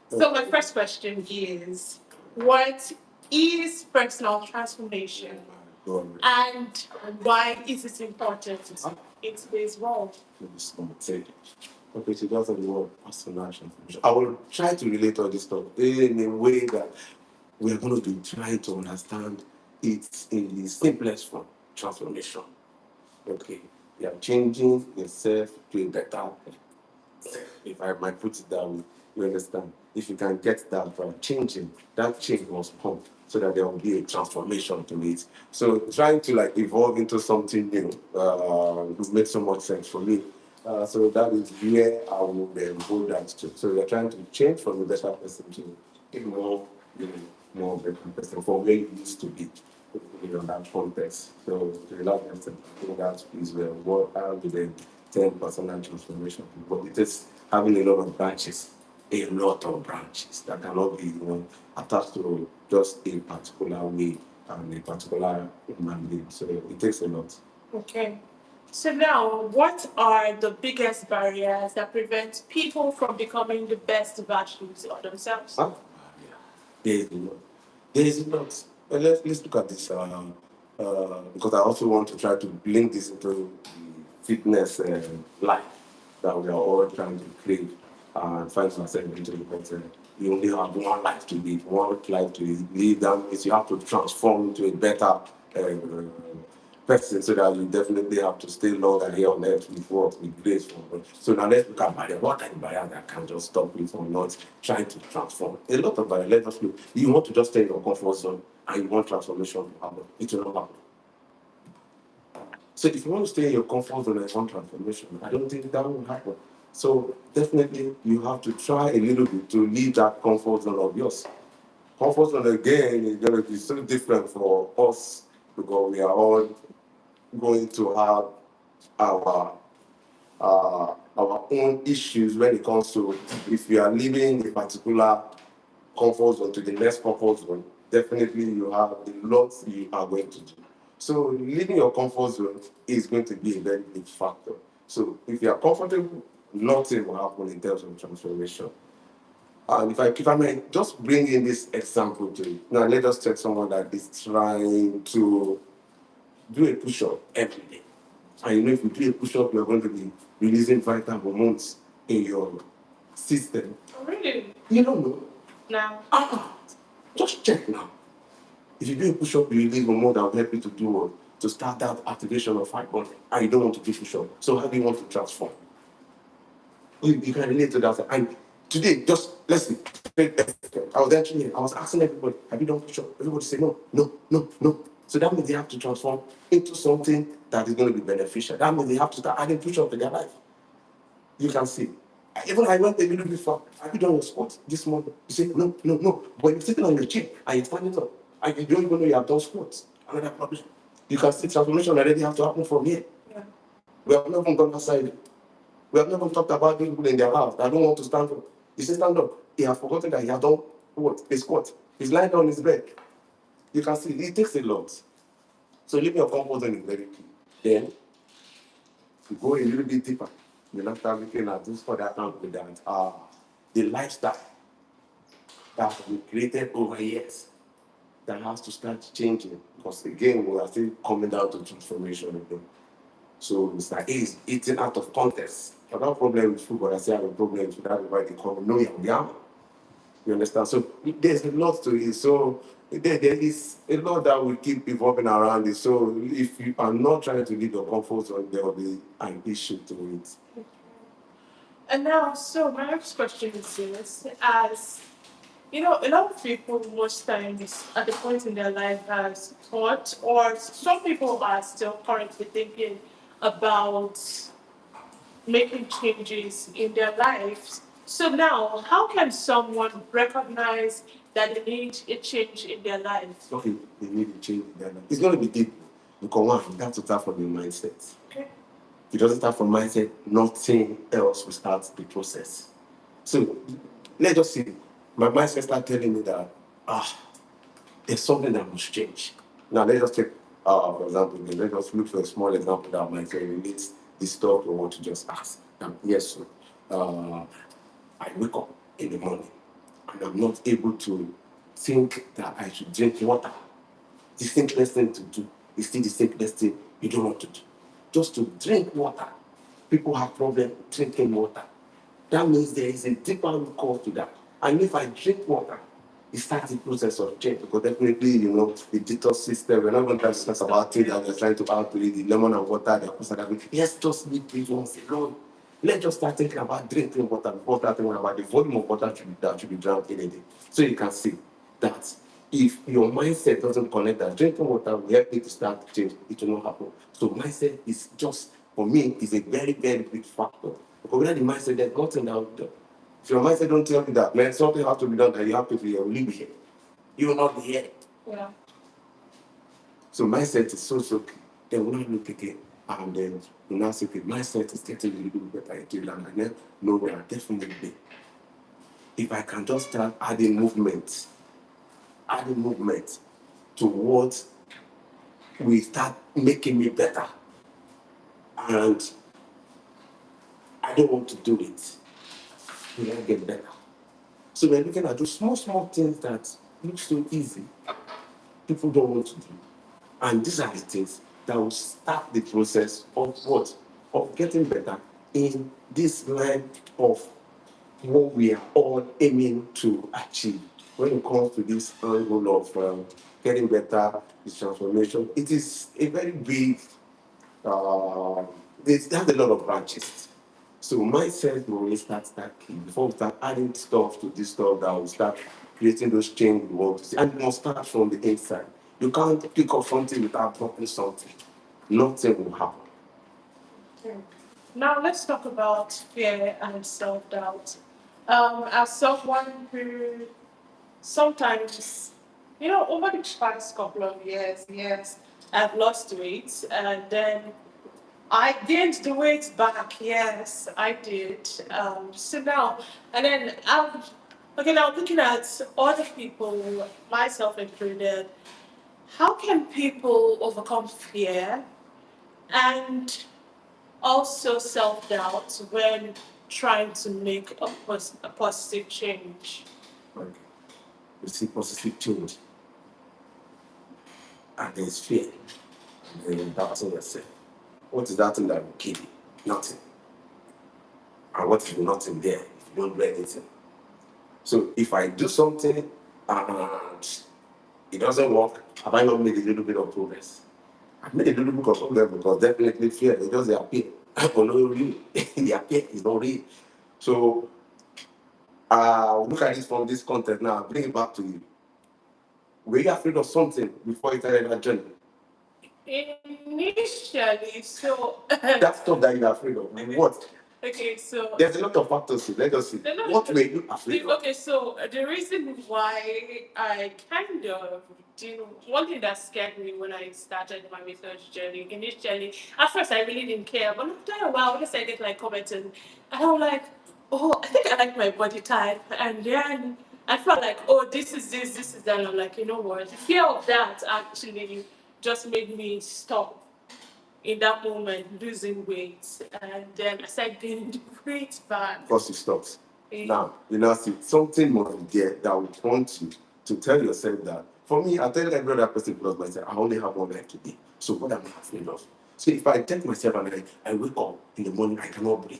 So my first question is, what is personal transformation and why is it important in today's world? Okay, so that's the word personal transformation. I will try to relate all this stuff in a way that we are going to be trying to understand it in the simplest form. Transformation. Okay, you are changing yourself to a better, if I might put it that way, you understand? If you can get that right, changing, that change must come so that there will be a transformation to it. So trying to like evolve into something new it makes so much sense for me. So that is where I would hold that to. So we're trying to change from a better person to a more, more better person from where you used to be in that context. So to allow them to think that is what are the 10 personal transformation. But it is having a lot of branches, that cannot be attached to just a particular way and a particular human being. So it takes a lot. Okay. So now, what are the biggest barriers that prevent people from becoming the best versions of themselves? Yeah. There is a lot. There is a lot. Let's look at this because I also want to try to link this into the fitness life that we are all trying to create and find ourselves into because you only have one life to live, That means you have to transform into a better person so that you definitely have to stay longer here on earth with what? With grace. So now let's look at barrier. What are the barriers that can just stop you from not trying to transform? A lot of barriers. Let us look. You want to just stay in your comfort zone and you want transformation to happen. It will not happen. So if you want to stay in your comfort zone and want transformation, I don't think that will happen. So definitely you have to try a little bit to leave that comfort zone of yours. Comfort zone again is going to be so different for us because we are all going to have our our own issues when it comes to if you are living a particular comfort zone to the next comfort zone, definitely you have a lot you are going to do. So leaving your comfort zone is going to be a very big factor. So if you are comfortable, nothing will happen in terms of transformation. And if I may just bring in this example to you. Now let us take someone that is trying to do a push-up every day. And if you do a push-up, you're going to be releasing vital hormones in your system. Oh, really? You don't know. No. Just check now. If you do a push-up, you release hormone that will help you to do what? To start that activation of fat burning. And you don't want to do push-up. So how do you want to transform? You can relate to that. And today, just let's see. I was actually I was asking everybody, have you done push-up? Everybody say no, no, no, no. So that means they have to transform into something that is going to be beneficial. That means they have to start adding push-up to their life. You can see. Even I went a little bit far. Have you done your squat this morning? You say no, no, no. But you're sitting on your chair and you're standing up. And you don't even know you have done squats. Another problem. You can see transformation already have to happen from here. Yeah. We have not even gone outside. We have never talked about people in their house that don't want to stand up. You say stand up. He has forgotten that he has done what? A squat. He's lying on his bed. You can see it takes a lot. So leaving your comfort zone is very key. Then you go a little bit deeper. You now start looking at this other angle that the lifestyle that we created over years that has to start changing. Because again, we are still coming down to transformation again. So Mr. A is eating out of context. I have no problem with food, but I say I have a problem with that. Why they call me NoYamayama. You understand? So there's a lot to it. So there is a lot that will keep evolving around it. So if you are not trying to leave your comfort zone, there will be an issue to it. And now, so my next question is this: as you know, a lot of people most times at the point in their life has thought, or some people are still currently thinking about making changes in their lives. So now, how can someone recognize that they need a change in their lives? Okay, they need a change in their life. It's going to be deep. Because one, you have to start from your mindset. Okay. If it doesn't start from mindset, nothing else will start the process. So let's just see. My mindset started telling me that there's something that must change. Now let's just take for example, let's just look for a small example that might relate this talk or want to just ask. Yes, sir. uh, I wake up in the morning and I'm not able to think that I should drink water. The simplest thing to do is still the simplest thing you don't want to do. Just to drink water. People have problem drinking water. That means there is a deeper root cause to that. And if I drink water, it starts the process of change because definitely, the detox system, we're not going to discuss about it that we're trying to outweigh the lemon and water, the opposite of it. Let's just leave these ones alone. Let's just start thinking about drinking water before starting about the volume of water that should be drunk in a day. So you can see that if your mindset doesn't connect that drinking water will help you to start to change, it will not happen. So mindset is just, for me, is a very, very big factor. Because without the mindset, there's nothing that will be done. If your mindset don't tell you that, man, something has to be done, that you have to be here, will you be here? You will not be here. Yeah. So mindset is so key. Then we not look again. And then we now say, okay, mindset is getting a little bit better into it. And then no, we are definitely. If I can just start adding movement to what will start making me better. And I don't want to do it. We will get better. So we're looking at those small things that look so easy. People don't want to do. And these are the things that will start the process of what? Of getting better in this line of what we are all aiming to achieve. When it comes to this angle of getting better, this transformation, it is a very big, it has a lot of branches. So mindset will always start that key before we start adding stuff to this stuff that will start creating those change we want to see. And it must start from the inside. You can't pick up something without dropping something. Nothing will happen. Now let's talk about fear and self-doubt. As someone who sometimes, over the past couple of years, yes, I've lost weight and then I gained the weight back. Yes, I did. So now, and then okay, now looking at other people, myself included, how can people overcome fear and also self doubt when trying to make a positive change? Like, you see positive change, and there's fear, and then you're doubting yourself. What is that thing that will kill you? Nothing. And what is nothing there if you don't do anything? So if I do something and it doesn't work, have I not made a little bit of progress? I've made a little bit of progress because definitely fear, it just appear. But no, really, the appear is not real. So look at this from this context now, bring it back to you. Were you afraid of something before you started that journey? Initially, so That stuff that you're afraid of. What? okay, so There's a lot of factors. Let us see. What were you afraid of? okay, so the reason why I kind of didn't, one thing that scared me when I started my research journey, initially, at first I really didn't care, but after a while, when I started like commenting, I was like, oh, I think I like my body type, and then I felt like, oh, this is that. I'm like, you know what? The fear of that actually just made me stop in that moment losing weight, and then I started gaining the weight back. Because it stops. Now, you now see something must be there that will prompt you to tell yourself that. For me, I tell every other person plus myself, I only have one life today. So what am I afraid of? So if I take myself and I wake up in the morning, I cannot breathe.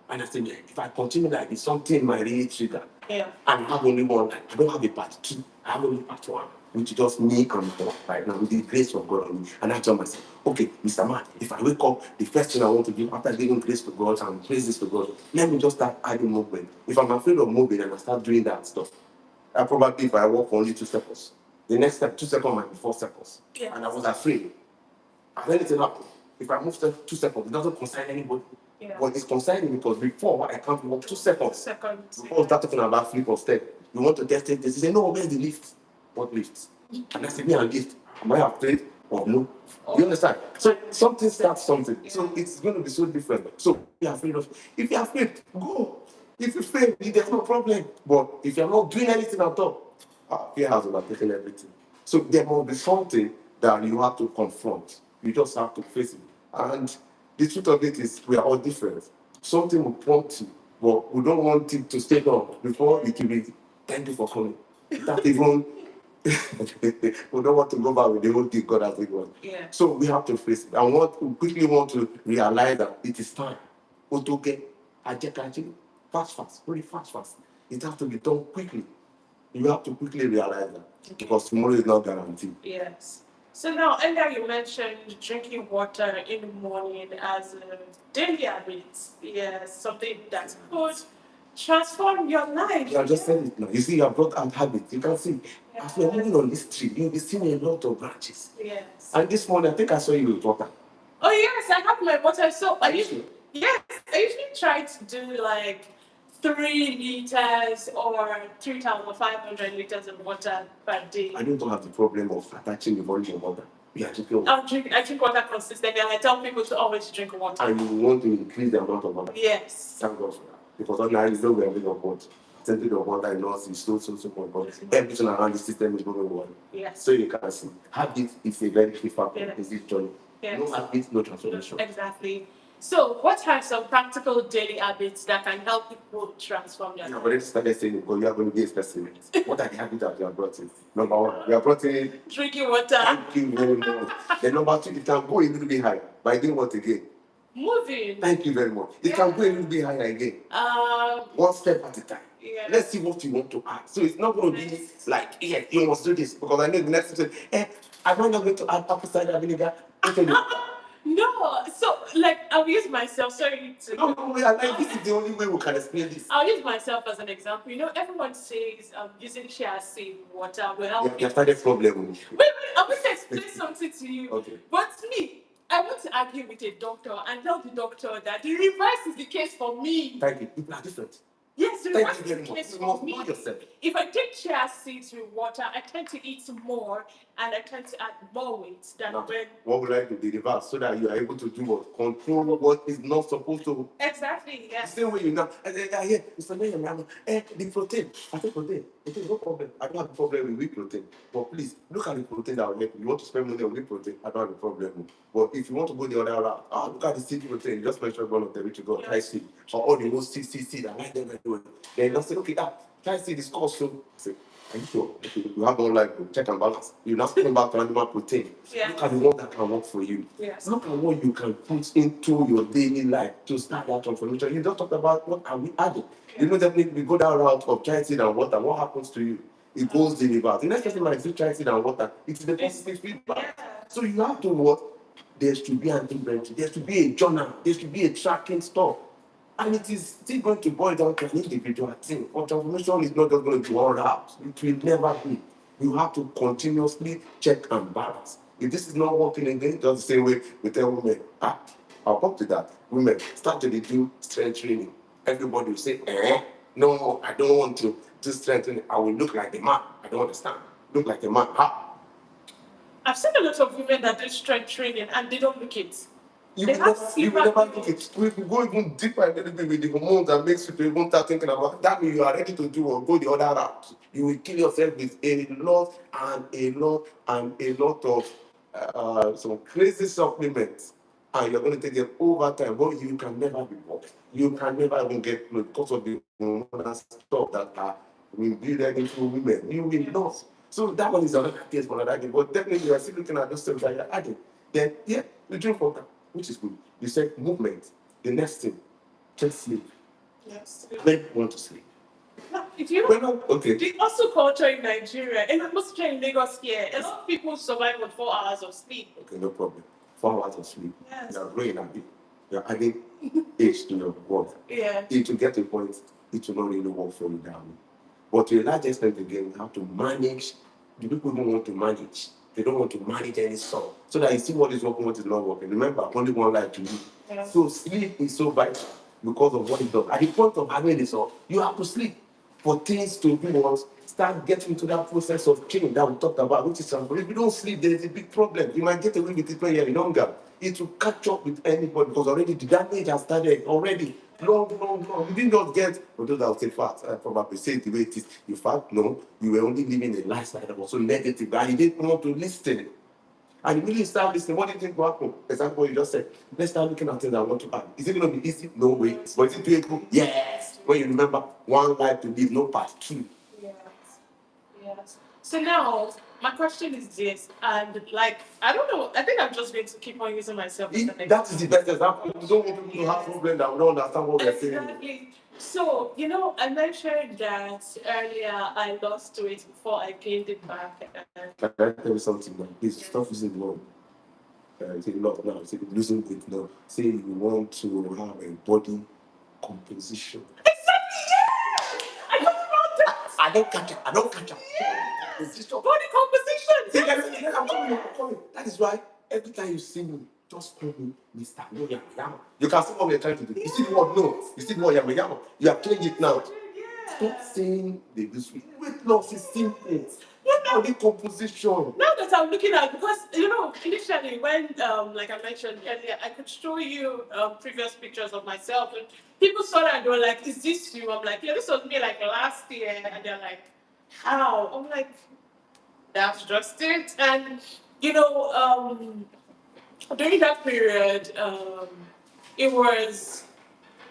And I say, "Man, if I continue like this, something might really trigger." Yeah. And I have only one life. I don't have a part two. I have only part one, which is just me and God right now with the grace of God on me. And I tell myself, okay, Mr. Man, if I wake up, the first thing I want to do after giving grace to God and praise this to God, let me just start adding movement. If I'm afraid of moving and I start doing that stuff, I probably if I walk only 2 seconds, the next step 2 seconds might be 4 seconds. Yeah. And I was afraid. And anything happen. If I move 2 seconds, it doesn't concern anybody. Yeah. But it's concerning because before I can't walk 2 seconds. Seconds. Before we start talking about flip of step, you want to test it. They say, no, where's the lift? What lift? And I say, me and lift. Am I afraid or no? You understand? So something starts something. So it's going to be so different. So you're afraid of. If you're afraid, go. If you fail, there's no problem. But if you're not doing anything at all, fear has overtaken everything. So there must be something that you have to confront. You just have to face it. And the truth of it is, we are all different. Something will prompt you but we don't want it to stay long before it will be thank you for coming. That even we don't want to go back with the whole thing God has given us. Yeah. So we have to face it. And what we quickly want to realize that it is time. Otoke, ajekaji, fast, really fast. It has to be done quickly. You have to quickly realize that because tomorrow is not guaranteed. Yes. So now, earlier you mentioned drinking water in the morning as a daily habit. Yes, something that could transform your life. You have just said it now. You see, you have brought out habits. You can see, as we're moving on this tree, you'll be seeing a lot of branches. Yes. And this morning, I think I saw you with water. Oh yes, I have my water. So I usually I usually try to do like 3 liters or 3,500 liters of water per day. I don't have the problem of attaching the volume of water. We are drinking water. I drink water consistently, and I tell people to always drink water. And you want to increase the amount of water. Yes. Thank God for that. Because ordinarily, you know we are having of water. Percentage of water in us is so much, but everything around the system is moving water. Yes. So you can see, habit is a very key factor Yes. in this journey. Yes. No habit, no transformation. Exactly. So, what are some practical daily habits that can help people transform their I've life? already started saying it because you are going to be a specimen. What are the habits that you have brought in? Number one, you have brought in Drinking water. thank you very much. Then number two, it can go a little bit higher by doing what again? Moving. Thank you very much. It can go a little bit higher again. One step at a time. Yeah. Let's see what you want to add. So it's not going to be like, yeah, you must do this. Because I know the next person, I'm not going to add apple cider vinegar. No, so like I'll use myself. Sorry to. No, like this is the only way we can explain this. I'll use myself as an example. You know, everyone says using chia seed water will help. You have started problem. Wait, I'm going to explain something to you. Okay. But me, I want to argue with a doctor and tell the doctor that the reverse is the case for me. Thank you. People are different. Yes, the Thank reverse you is very the much. case You for must me. know yourself. If I take chia seeds with water, I tend to eat more and I tend to add more weight than Now, when. what would I do? The reverse, so that you are able to do what? Control what is not supposed to. Exactly, yes. The same way you now. I hear, Mr. NoYamayama, the protein. I say protein. Okay, no problem. I don't have a problem with wheat protein. But please, look at the protein that will help you. You want to spend money on wheat protein? I don't have a problem. But if you want to go the other route, look at the seed protein. Just mention one of them, which you got. Try seed. Or all the whole seed. I like them very well. Then you say, okay, try seed is cost. So, I say, are you sure? Okay, you have one life, check and balance. You now come back to animal protein. Yeah. Look at the one that can work for you. Yes. Look at what you can put into your daily life to start that transformation. You just talked about what are we adding. You know, definitely we go that route of trying seed and water. What happens to you? It goes the reverse. The next person might still try seed and water. It's the positive feedback. Yeah. So you have to what? There should be an inventory. There should be a journal. There should be a tracking stuff. And it is still going to boil down to an individual thing. But transformation is not just going to be one route. It will never be. You have to continuously check and balance. If this is not working again, just the same way we tell women, I'll come to that. Women, start to do strength training. Everybody will say, no, I don't want to do strength training. I will look like a man. I don't understand. Look like a man. How? I've seen a lot of women that do strength training and they don't look it. You They will have never sleeper look at we will go even deeper a little bit with the hormones that makes you to even start thinking about that means you are ready to do or go the other route. You will kill yourself with a lot of some crazy supplements and you're going to take them over time, but you can never be bored. You can never even get close because of the hormonal stuff that are inbreeded into women. You will not. So that one is another case for another game. But definitely you are still looking at those things that you're adding. Then you drink water, which is good. You said movement. The next thing, just sleep. Yes. When you want to sleep. Now, if you Okay. the hustle culture in Nigeria, and especially in Lagos here, a lot of people survive on 4 hours of sleep. Okay, no problem. 4 hours of sleep. Yes. You are growing a bit. You are adding age to your work. Yeah. It will get to a point, it will not really work for you that way. But to a large extent, again, you have to manage. The people don't want to manage. They don't want to manage any song. So that you see what is working, what is not working. Remember, only one life to live. Yeah. So sleep is so vital because of what it does. At the point of having this all, you have to sleep for things to do once. Start getting to that process of change that we talked about, which is something. If you don't sleep, there is a big problem. You might get away with it when you're younger. It will catch up with anybody because already the damage has started already. Long. You didn't just get, although that was a fact, I probably say it the way it is. In fact, no, you were only living a lifestyle that was so negative and you didn't want to listen. And immediately you start listening, what do you think will happen? Example, you just said, let's start looking at things I want to add. Is it going to be easy? No way. But is it doable? Yes. When you remember one life to live, no part two. Yes. Yes. So now, my question is this, and like, I don't know, I think I'm just going to keep on using myself as an example. That is the best example. We don't want people to have problems that we don't understand what we're saying. Exactly. So, I mentioned that earlier I lost weight before I gained it back. Can I tell you something now? Please stop using the word. Say lot now. Say losing weight now. Say you want to have a body composition. I don't know that. I don't catch it. I don't catch it. Body composition. See, I'm coming. That is why every time you see me, just call me Mr. NoYamayama. You can see what we're trying to do. You see the word no. You see the word Yamayama. You have changed it now. Stop saying the this week. Weight loss is simple. Body composition. Now that I'm looking at, because initially when like I mentioned earlier, I could show you previous pictures of myself, and people saw that and they were like, "Is this you?" I'm like, "Yeah, this was me like last year," and they're like, "How?" I'm like, "That's just it." And during that period, it was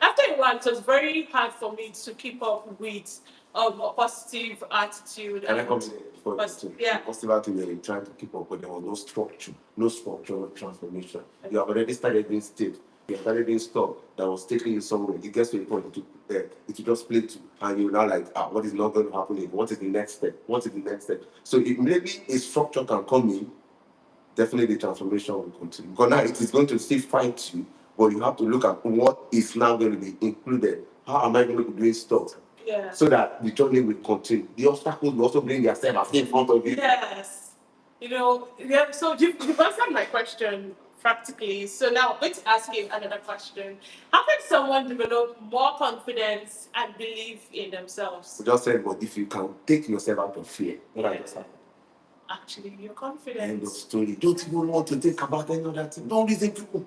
after a while, it was very hard for me to keep up with a positive attitude. And I come to yeah. positive attitude, you're trying to keep up, but there was no structural transformation. You have already started being state. You have started being stuck that was taking you somewhere. It gets to a point it will just play to, and you're now like, what is not going to happen? What is the next step? What is the next step? So immediately a structure can come in, definitely the transformation will continue. Because now it is going to still fight you, but you have to look at what is now going to be included. How am I going to be doing stuff? Yeah. So that the journey will continue. The obstacles will also bring themselves in front of you. Yes. So you've answered my question practically. So now I'm going to ask you another question. How can someone develop more confidence and believe in themselves? We just said, but if you can take yourself out of fear, what I just happened? Actually, you're confident. End of story. Don't even want to think about any other thing. Don't reason people.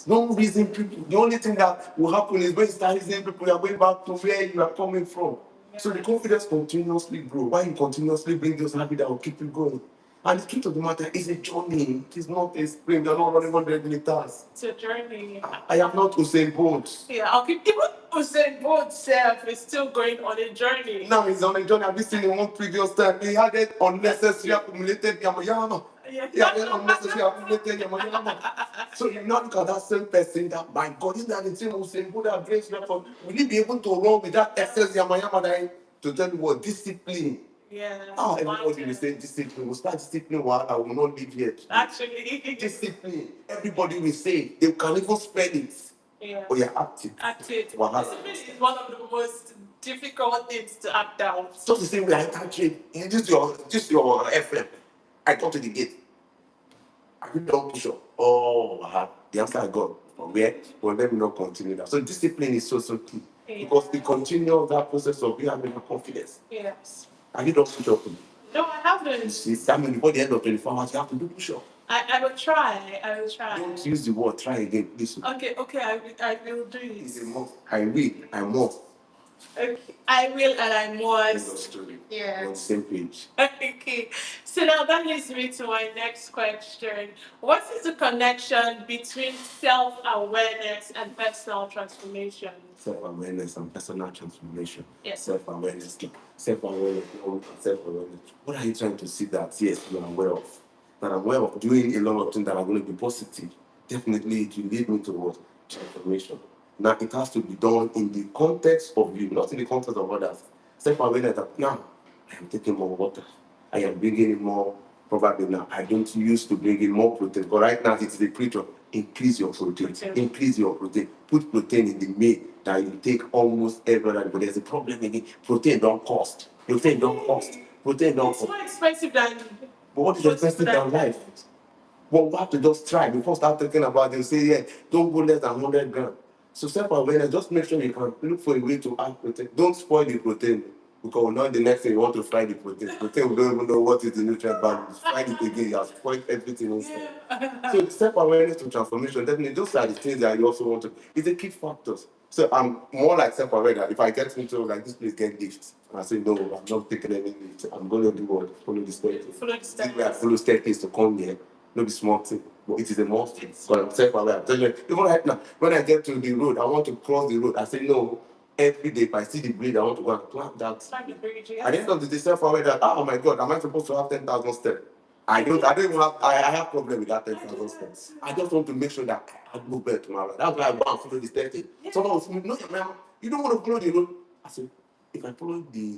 Don't reason people. The only thing that will happen is when you start reasoning people, you are going back to where you are coming from. So the confidence continuously grow. Why you continuously bring those habits that will keep you going. And the truth of the matter is a journey. It is not a sprint. You're not running 100 meters. It's a journey. I am not Usain Bolt. Yeah, I'll keep even Usain Bolt self is still going on a journey. Now he's on a journey. Have you seen in one previous time? He had it unnecessary accumulated yamayama. Yeah. He had it unnecessary accumulated yamayama. So you now look at that same person that, my God, is that the same Usain Bolt that brings record? Will he be able to run with that excess yamayama that to tell you what discipline? Yeah. Everybody will say discipline. We'll start discipline while I will not live here. Actually. Discipline. Everybody will say they can even spell it. Yeah. Oh, you're active. Active. Wow. Discipline is one of the most difficult things to act out. Just the same way I can't trade. This your FM. I got to the gate. I really don't push up. Oh, the answer I got from where? Well, let me not continue that. So discipline is so key. Yeah. Because it continues that process of you having confidence. Yes. And you don't push up. No, I haven't. That means before the end of 24 hours, you have to do push up. I will try. I will try. Don't use the word try again, please. Okay, I will do it. It's a must. I will. I must. Okay, I will and I End of must. story. Yeah. We're on the same page. Okay. So now that leads me to my next question. What is the connection between self-awareness and personal transformation? Self-awareness and personal transformation. Yes. Self-awareness. Self-awareness. Self-awareness. What are you trying to see that, yes, you are aware of? That I'm aware of doing a lot of things that are going to be positive. Definitely it will lead me towards transformation. Now it has to be done in the context of you, not in the context of others. Self-awareness that now I am taking more water. I am bringing in more, probably now. I don't used to bring in more protein, but right now it's the preacher. Increase your protein. Increase your protein. Put protein in the meal that you take almost every other day. But there's a problem again. Protein don't cost. Protein don't cost. Protein don't It's cost. more expensive than. But what is expensive than life? Well, we have to just try before start thinking about it. Say, yeah, don't go less than 100 grams. So self-awareness, just make sure you can look for a way to add protein. Don't spoil the protein. Because now the next thing you want to fry the protein. Protein, we don't even know what is the nutrient value. Fry it again, you have spoiled everything inside. Yeah. So the self-awareness to transformation, definitely those are the things that you also want to. It's the key factors. So I'm more like self-aware that if I get into like this place get gifts, and I say no, I'm not taking any gift. I'm going to do what? Follow the staircase. Follow the This is where I staircase. follow staircase to come here. No be small thing, but it is a must. But I'm self-aware. I'm telling you, even right now, when I get to the road, I want to cross the road. I say no. Every day, if I see the bridge, I want to go and climb that. Climb the bridge, At the end of the day, self-aware that oh my God, am I supposed to have 10,000 steps? I don't even have. I have problem with that 10,000 steps. I just want to make sure that I go better tomorrow. That's why I go and follow the steps. Someone will say, no, man, you don't want to follow the road. I said, if I follow the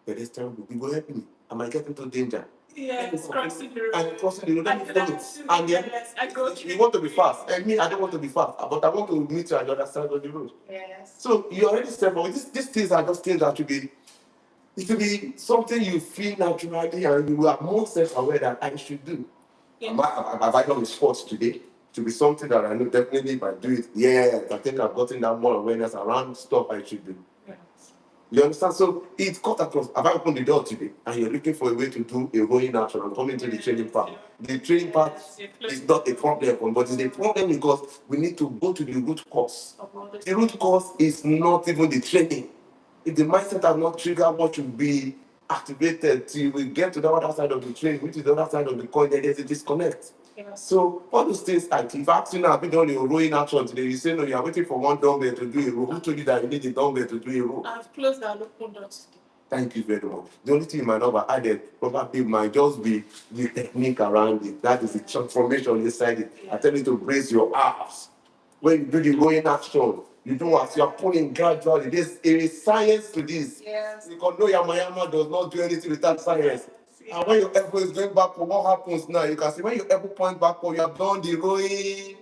pedestrian road, it will help me. I might get into danger. Yes, crossing the road. And crossing the road, let me I follow. And then yes, I go through. you want to be fast. And me, I don't want to be fast, but I want to meet you at the other side of the road. Yes. So you already said, but these things are just things that should be. It will be something you feel naturally, and you are more self-aware that I should do. Yes. Have I done sports today? To be something that I know definitely if I do it, yes, I think I've gotten that more awareness around stuff I should do. Yes. You understand? So it's cut across. Have I opened the door today and you're looking for a way to do a rowing action and coming to the training part? The training part is not a problem, but it's a problem because we need to go to the root cause. The root cause is not even the training. If the mindset has not triggered what should be activated till we get to the other side of the train, which is the other side of the coin, then there's a disconnect. Yes. So all those things, like if I've seen have been done a rowing action today, you say no, you are waiting for one dumbbell to do a row. Who told you that you need a dumbbell to do a row? I've closed and opened doors. Thank you very much. The only thing you might not have added probably might just be the technique around it. That is the transformation inside it. I tell you to brace your abs. When you do the rowing action, you do as you are pulling gradually. There is science to this. Yes. Because NoYamayama does not do anything without science. And when your elbow is going backward, what happens now? You can see when your elbow points backward, you have done the rowing.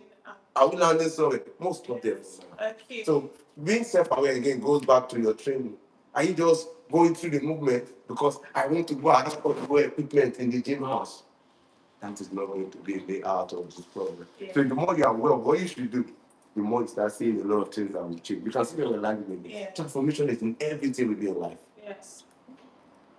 Are we learning sorry? Most of them. Okay. So being self-aware again goes back to your training. Are you just going through the movement because I want to go and have to go equipment in the gym house? That is not going to be the out of this problem. Yeah. So the more you are aware of what you should do, the more you start seeing a lot of things that will change. You can see your life. Yeah. Transformation is in everything within your life. Yes.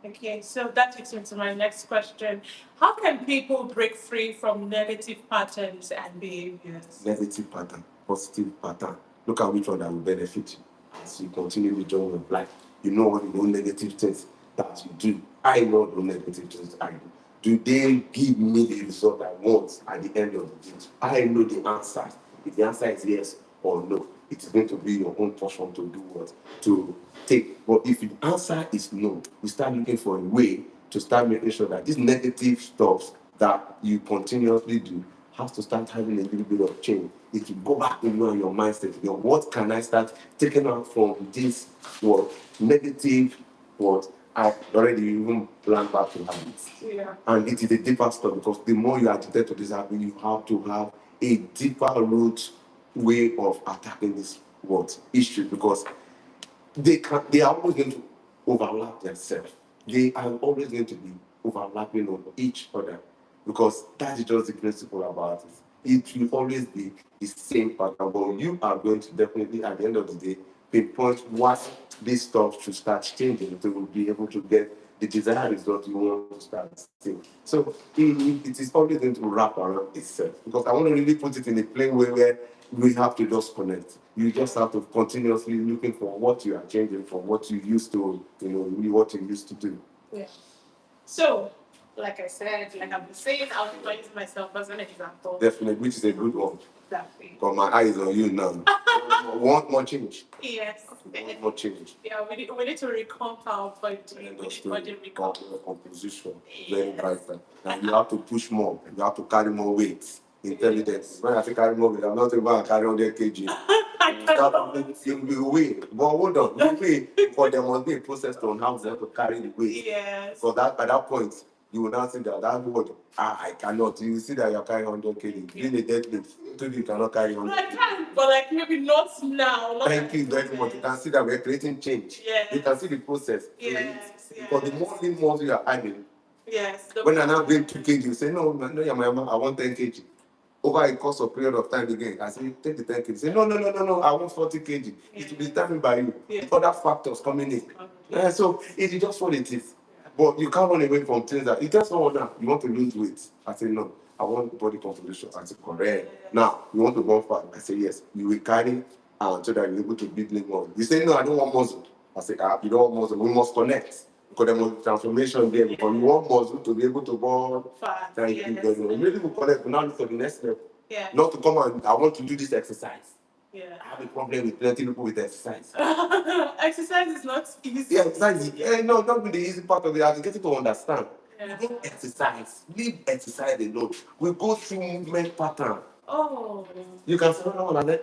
Okay, so that takes me to my next question. How can people break free from negative patterns and behaviors? Negative pattern, positive pattern. Look at which one that will benefit you as you continue the journey of life. You know what you know negative things that you do. I know the negative things I do. Do they give me the result I want at the end of the day? I know the answer. If the answer is yes or no, it's going to be your own portion to do what? To take. But if the answer is no, you start looking for a way to start making sure that these negative stuff that you continuously do has to start having a little bit of change. It will go back to you and your mindset. What can I start taking out from this what negative what I've already even planned back to habits. Yeah. And it is a deeper stuff because the more you are addicted to this habit, you have to have a deeper root way of attacking this what issue because they are always going to overlap themselves. They are always going to be overlapping on each other because that is just the principle about it. It will always be the same pattern, but you are going to definitely at the end of the day pinpoint what this stuff should start changing to be able to get the desired result you want to start seeing. So it is always going to wrap around itself because I want to really put it in a plain way where we have to just connect. You just have to continuously looking for what you are changing from what you used to, what you used to do. Yeah. So, like I said, like I've been saying, I'll be using myself as an example. Definitely, which is a good one. Exactly. But my eyes on you now. Want more change. Yes. Want more change. Yeah, we need to recomp our body. We need body recomp. Composition. Very vital. And you have to push more. You have to carry more weight. Intelligence. When I say carry more weight, I'm not even going to carry 100 kg. You will win. But hold on. You win. But there must be a process to how to carry the weight. Yes. So that at that point, you will not see that word, I cannot. You will see that you're carrying 100 kg. Being a deadlift, you cannot carry 100 I can, but like maybe not now. Not Thank you very much. You can see that we're creating change. Yes. You can see the process. Yes. Because the more lean muscle you are adding, yes. when I now bring 2 kg, you say, no, Yamayama, I want 10 kg. Over a course of period of time again, I say, take the 10 kg. Say, no, I want 40 kg. It will be determined by you. Other factors coming in. So it is just what it is. But you can't run away from things that you tell someone now you want to lose weight. I say no, I want body composition. I say correct. Now you want to burn fat. I say yes. You will carry so that you're able to build more. You say no, I don't want muscle. I say you don't want muscle. We must connect. Because there must be transformation there. Because you want muscle to be able to burn fat. Thank you very much. Maybe we connect now look for the next step. Yeah. Not to come and I want to do this exercise. Yeah. I have a problem with plenty people with exercise. Exercise is not easy. Yeah, exercise is no, not really the easy part of it. I get people to understand. Yeah. We don't exercise. Leave exercise alone. We go through movement pattern. Oh. You can say, no,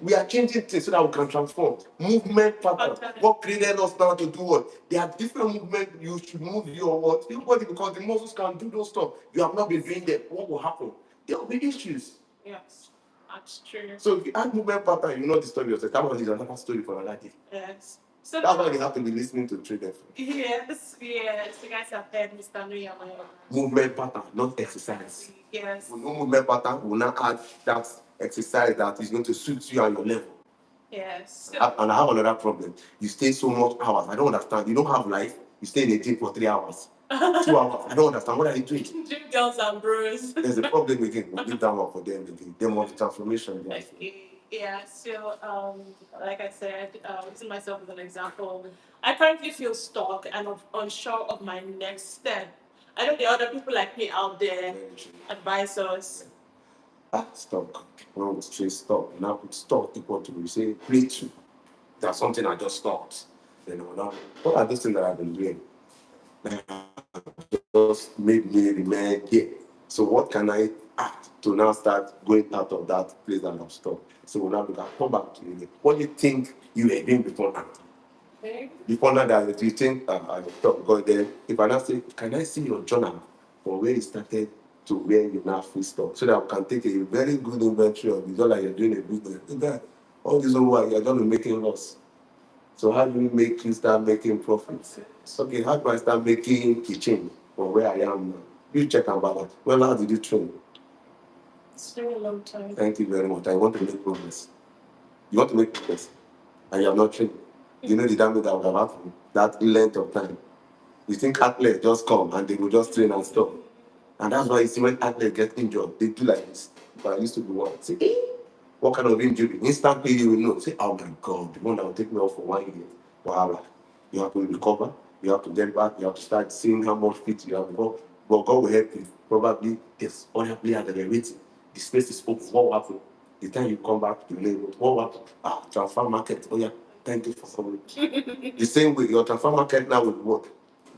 we are changing things so that we can transform. Movement pattern. What created us now to do what? There are different movements you should move your what? Your body because the muscles can do those stuff. You have not been doing them. What will happen? There will be issues. Yes, that's true. So if you add movement pattern, you know the story yourself. That one is another story for another day. Yes. So that's why you have to be listening to trader. Yes. You guys have heard Mr. NoYamayama. Movement pattern, not exercise. Yes. No movement pattern will not add that exercise that is going to suit you and your level. Yes. And I have another problem. You stay so much hours. I don't understand. You don't have life. You stay in a gym for 3 hours. 2 hours. I don't understand. What are you doing? Gym girls and bros. There's a problem again. We'll leave that one for them again. They want transformation. Yeah, so like I said, using myself as an example, I currently feel stuck and unsure of my next step. I know there are other people like me out there, advisors. Stuck. When we say stuck, now put stuck equal to we say play to. That's something I just stopped. Now, what are those things that I've been doing? Just made me remain here. So what can I add to now start going out of that place that I'm stuck? So now we can come back to you. What do you think you were doing before now? Okay. Before now that you think I stop because then if I now say, can I see your journal from where you started to where you now feel stuck? So that we can take a very good inventory of it. It's not like you're doing a business. All this over you're going to make a loss. So how do you start making profits? Okay, how do I start making a change from where I am now? You check and balance. Well, how did you train? It's been a long time. Thank you very much. I want to make progress. You want to make progress, and you have not trained. You know the damage that would have happened, that length of time. You think athletes just come and they will just train and stop. And that's why you see when athletes get injured, they do like this. But I used to be what? Say, what kind of injury? Instantly you will know. Say, oh my God, the one that will take me off for 1 year. Wow. You have to recover, you have to get back, you have to start seeing how much fit you have got. But God will help you. Probably there's other players that are waiting. The space is open. What will happen? The time you come back to labor, what will happen? Transfer market. Oh yeah, thank you for coming. The same way, your transfer market now will work.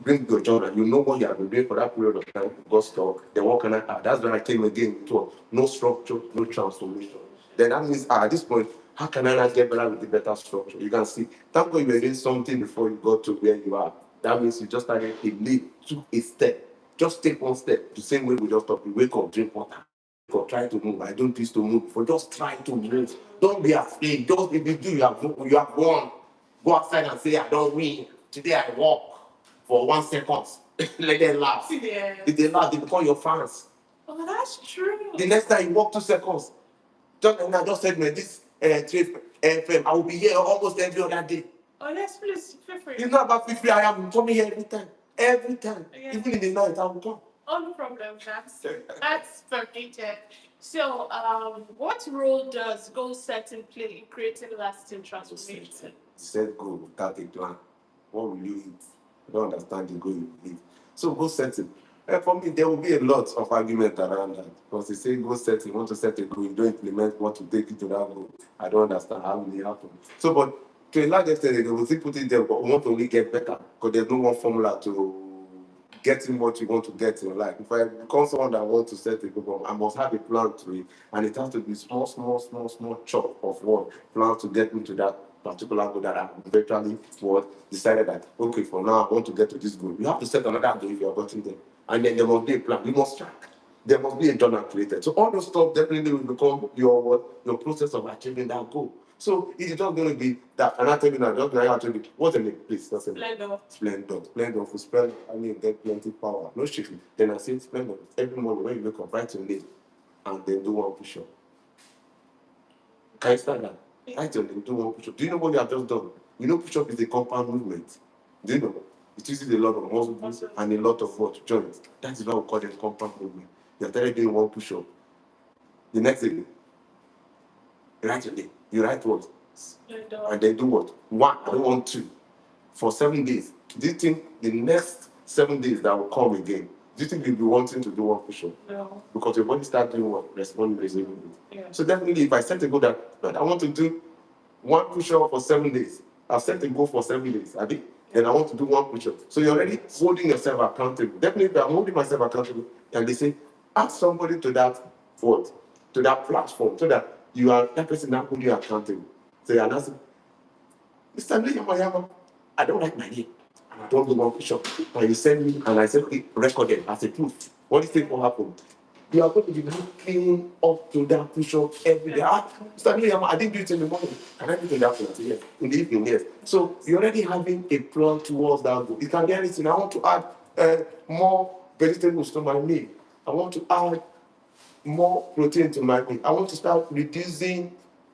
Bring your journal. You know what you have been doing for that period of time. You got stuck. Then what can I add? That's when I came again to no structure, no transformation. Then that means at this point, how can I not get better with the better structure? You can see, thank God you were doing something before you got to where you are. That means you just started a leap, took a step. Just take one step. The same way we just talk, you wake up, drink water. For try to move. I don't used to move. For just try to move. Don't be afraid. Just if you do, you have won. Go outside and say, I don't win. Today I walk for 1 second. Let them laugh. Yeah. If they laugh, they become your fans. Oh, that's true. The next time you walk 2 seconds, just said me this trade FM. I will be here almost every other day. Oh, yes, please feel free. It's not about 50. I am coming here every time. Every time. Yeah. Even in the night, I will come. Oh, no problem. That's permitted. So, what role does goal setting play in creating lasting transformation? Set goal without a plan. What will you eat? I don't understand the goal you eat. So goal setting. For me, there will be a lot of argument around that. Because they say goal setting, you want to set a goal, you don't implement what to take you to that goal. I don't understand how will it happen. So, but to a large extent, they will still put it there, but we want to only get better. Because there's no one formula to getting what you want to get in life. If I become someone that wants to set a goal, I must have a plan to it. And it has to be small chunk of what plan to get me to that particular goal that I eventually decided that, okay, for now I want to get to this goal. You have to set another goal if you are getting there. And then there must be a plan. You must track. There must be a journal created. So all those stuff definitely will become your process of achieving that goal. So it's just going to be that. And I tell you now, just like I told you, what's the name, please? Splendor. Splendor. For spend, I mean, get plenty power. No shaking. Then I say splendor. Every morning when you wake up, write your name and then do one push-up. Can you start that? Write your name, do one push-up. Do you know what you have just done? You know push-up is a compound movement. Do you know? It uses a lot of muscles and a lot of what? Joints. That is why we call it compound movement. You are started doing one push-up. The next day, you write your name. You write what? Splendor. And then do what? 1. I don't want 2. for 7 days, do you think the next 7 days that will come again, do you think you'll be wanting to do one push-up? No. Because your body starts doing what? Responding reasonably. Yeah. So definitely, if I set a goal that I want to do one push-up for 7 days, I've set a goal for 7 days, I think, then I want to do one push-up. So you're already holding yourself accountable. Definitely, if I'm holding myself accountable, and they say, ask somebody to that what? To that platform, so that you are that person now holding you accountable. So you're not saying, Mr. NoYamayama, I don't like my name. And I don't do one push-up. And you send me, and I said, okay, record it as a proof. What do you think will happen? You are going to be looking up to that push-up every day. Mr. NoYamayama, I didn't do it in the morning. And I did it in the afternoon, yes. In the evening, yes. So you're already having a plan towards that goal. It can be anything. I want to add more vegetables to my meal. I want to add more protein to my meal. I want to start reducing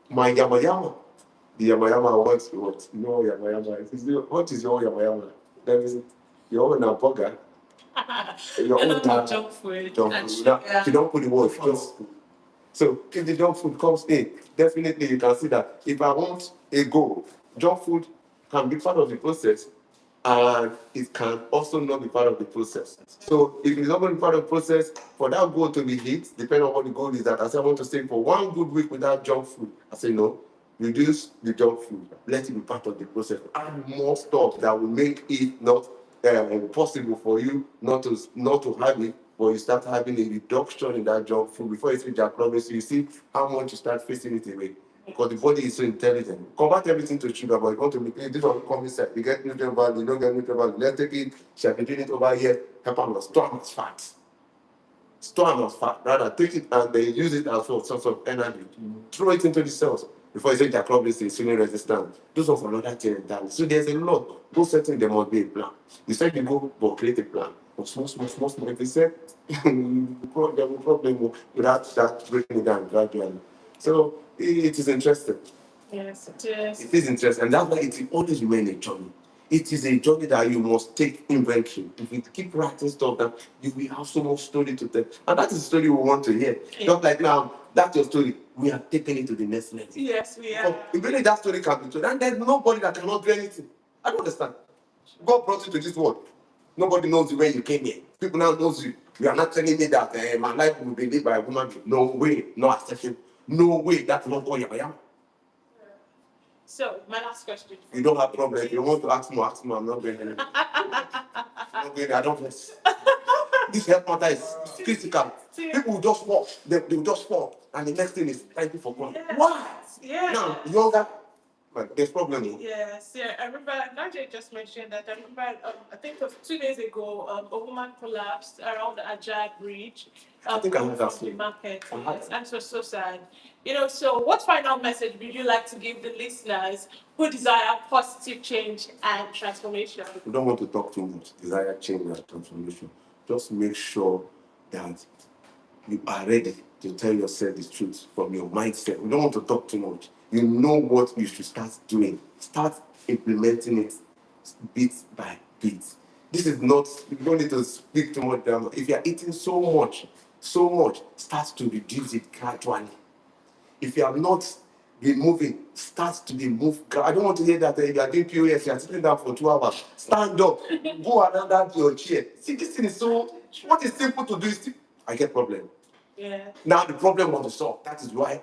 my yamayama. The yamayama wants what? No yamayama. What is your yamayama? That is your own burger. Your own junk food. Junk food. Now, you don't put the word just food. So if the junk food comes in, definitely you can see that if I want a goal, junk food can be part of the process and it can also not be part of the process. So if it's not going to be part of the process, for that goal to be hit, depending on what the goal is, that I say I want to stay for one good week without junk food. I say no, reduce the junk food. Let it be part of the process. Add more stuff that will make it not possible for you not to have it, but you start having a reduction in that junk food before you see Jack Robinson. You see how much you start facing it away. Because the body is so intelligent. Convert everything to sugar, but you want to make this one come inside. You get nutrient value, you don't get nutrient value. Let's take it, shall be doing it over here, help them store as fat. Store as fat. Rather, take it and they use it as well, some sort of energy. Throw it into the cells. Before you say Jack Robinson is insulin resistant. Those are for another thing entirely. So there's a lot. Go setting there must be a plan. You said you go, but create a plan. But small. If you say problem without that breaking it down gradually. So it is interesting. Yes, it is. It is interesting, and that's why it will always remain a journey. It is a journey that you must take inventory. If you keep writing stuff down, you will have so much story to tell. And that is the story we want to hear. Yeah. Just like now, that's your story. We are taking it to the next level. Yes, we are. If really that story can be told, and there's nobody that cannot do anything. I don't understand. God brought you to this world. Nobody knows you when you came here. People now knows you. You are not telling me that my life will be lived by a woman. No way, no acceptation. No way. That's not all I am. So, my last question. You don't have problem. If you want to ask more, I'm not going anywhere. I'm not going. I don't. This health matter is critical. People will just walk. They will just fall. And the next thing is thank you for coming. Yes. Why? Yeah. Now, younger, but there's problem. Yes, yeah. I remember Nadia just mentioned that. I remember, I think it was 2 days ago, a woman collapsed around the Ajah Bridge. I think I heard that from the story. market. Yes, and it was so sad. So what final message would you like to give the listeners who desire positive change and transformation? We don't want to talk too much. Desire change and transformation. Just make sure that you are ready to tell yourself the truth from your mindset. We don't want to talk too much. You know what you should start doing. Start implementing it bit by bit. This is not, you don't need to speak too much. If you're eating so much, start to reduce it gradually. If you are not been moving, start to be moved. I don't want to hear that you are doing POS, you are sitting down for 2 hours. Stand up, go around that your chair. See, this thing is so, what is simple to do is, I get problem. Yeah. Now the problem want to solve. That is why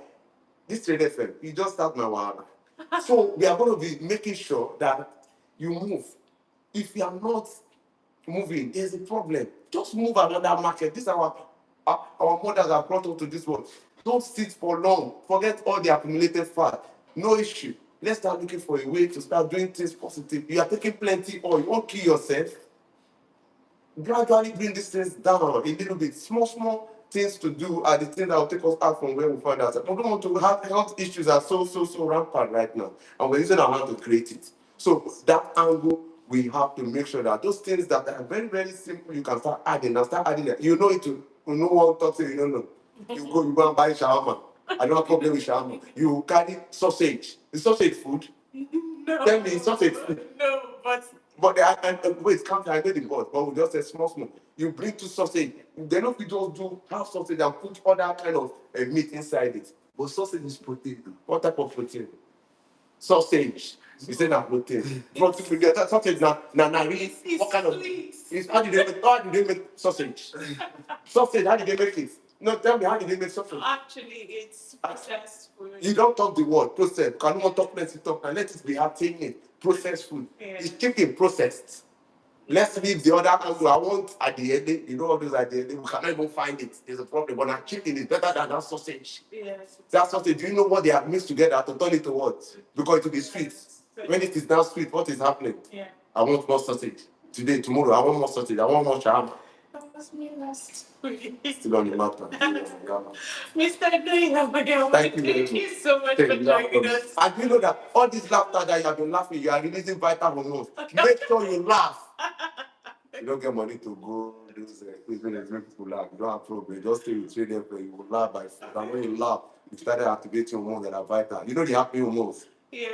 this trade FM, you just start my wahala. So we are going to be making sure that you move. If you are not moving, there's a problem. Just move another market. This is our mothers are brought up to this world. Don't sit for long. Forget all the accumulated fat. No issue. Let's start looking for a way to start doing things positive. You are taking plenty or you won't kill yourself. Gradually bring these things down a little bit. Small things to do are the things that will take us out from where we find ourselves. We don't want to have health issues are so rampant right now. And we're using our hand to create it. So that angle, we have to make sure that those things that are very, very simple, you can start adding and start adding it. You know it to no one talks to you don't know. You go and buy shawarma. I don't have problem with shawarma. You carry sausage. Is sausage food? No. Tell me, sausage food. No, but But wait, count. I know the board, but we just say small. You bring two sausage. Then if we just do half sausage and put other kind of meat inside it. But sausage is protein. What type of protein? Sausage. You say that protein. Protein we get that sausage now really. It's What kind of sweet. it's how did they make sausage? Sausage, how did they make it? No, tell me how did they make sausage? Actually, it's processed food. You don't talk the word processed. Can you talk let's talk and let it be acting it. Processed food. Yeah. It's chicken processed. Let's leave the other angle. I want at the end, you know all those at the end, we cannot even find it. There's a problem. But that chicken is better than that sausage. Yes. That sausage, do you know what they have mixed together to turn it to what? Because it will be sweet. When it is now sweet, what is happening? Yeah. I want more sausage. Today, tomorrow, I want more sausage. I want more shawarma. That was me last week. Still on the matter. Mr. NoYamayama, Thank you very thank much. you so much Thank for you. joining us. And you know that all this laughter that you have been laughing, you are releasing vital hormones. Make sure you laugh. You don't get money to go those places make people laugh. You don't have problem. Just stay with them for you will laugh by food. And when you laugh, you started activating hormones that are vital. You know the happy hormones. Yeah.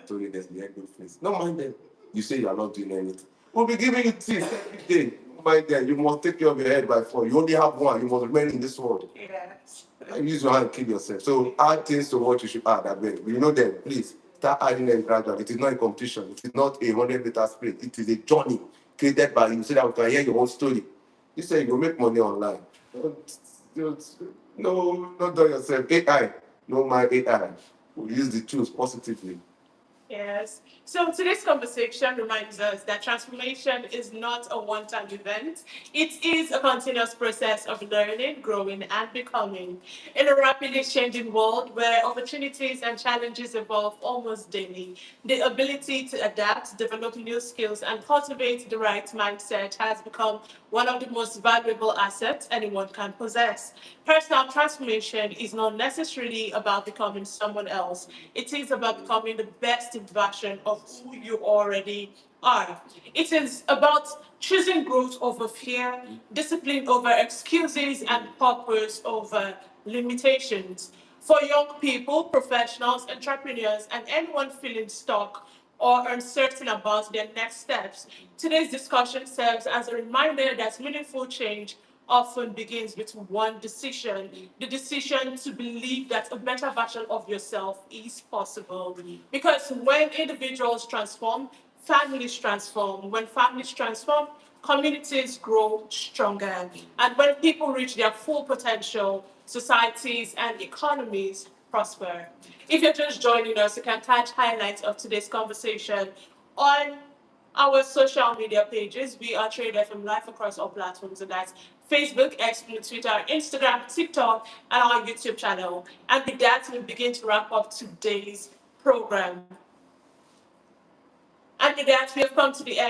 So there's the endorphins. No mind them. You say you are not doing anything. We'll be giving you tips every day. No mind them. You must take care of your head by 4. You only have one. You must remain in this world. Yes. And use your hand and kill yourself. So add things to what you should add. I beg. You know them. Please start adding them gradually. It is not a competition. It is not a 100-meter sprint. It is a journey created by you so that we can hear your own story. You say you will make money online. Don't, no, not do yourself. AI. No, my AI. We use the tools positively. Yes. So today's conversation reminds us that transformation is not a one-time event. It is a continuous process of learning, growing, and becoming. In a rapidly changing world where opportunities and challenges evolve almost daily, the ability to adapt, develop new skills, and cultivate the right mindset has become one of the most valuable assets anyone can possess. Personal transformation is not necessarily about becoming someone else. It is about becoming the best version of who you already are. It is about choosing growth over fear, discipline over excuses, and purpose over limitations. For young people, professionals, entrepreneurs, and anyone feeling stuck or uncertain about their next steps, today's discussion serves as a reminder that meaningful change often begins with one decision, the decision to believe that a better version of yourself is possible. Because when individuals transform, families transform. When families transform, communities grow stronger. And when people reach their full potential, societies and economies prosper. If you're just joining us, you can catch highlights of today's conversation on our social media pages. We are Trade FM live across all platforms, and that's Facebook, X, Twitter, Instagram, TikTok, and our YouTube channel. And with that, we begin to wrap up today's program. And with that, we have come to the end.